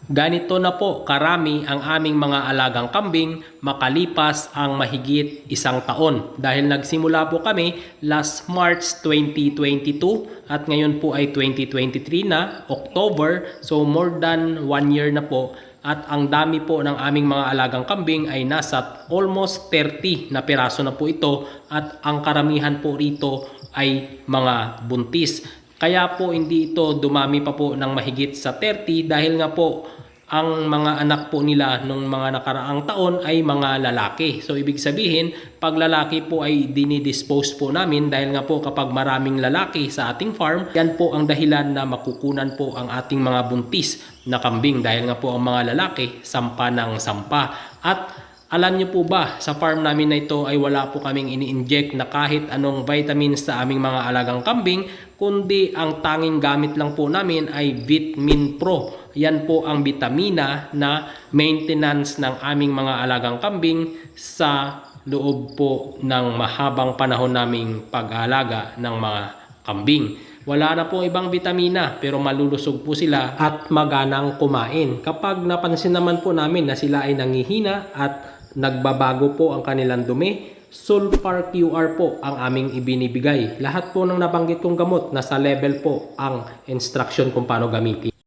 Ganito na po karami ang aming mga alagang kambing makalipas ang mahigit isang taon. Dahil nagsimula po kami last March 2022 at ngayon po ay 2023 na, October. So more than 1 year na po. At ang dami po ng aming mga alagang kambing ay nasa almost 30 na piraso na po ito. At ang karamihan po rito ay mga buntis. Kaya po hindi ito dumami pa po ng mahigit sa 30 dahil nga po ang mga anak po nila nung mga nakaraang taon ay mga lalaki. So ibig sabihin, pag lalaki po ay dinidispose po namin dahil nga po kapag maraming lalaki sa ating farm, yan po ang dahilan na makukunan po ang ating mga buntis na kambing dahil nga po ang mga lalaki sampa ng sampa. At alam niyo po ba, sa farm namin na ito ay wala po kaming ini-inject na kahit anong vitamins sa aming mga alagang kambing, kundi ang tanging gamit lang po namin ay Vitamin Pro. Yan po ang vitamina na maintenance ng aming mga alagang kambing sa loob po ng mahabang panahon naming pag-aalaga ng mga kambing. Wala na po ibang vitamina pero malulusog po sila at maganang kumain. Kapag napansin naman po namin na sila ay nangihina at nagbabago po ang kanilang dumi, Sulfar QR po ang aming ibinibigay. Lahat po ng nabanggit kong gamot, nasa level po ang instruction kung paano gamitin.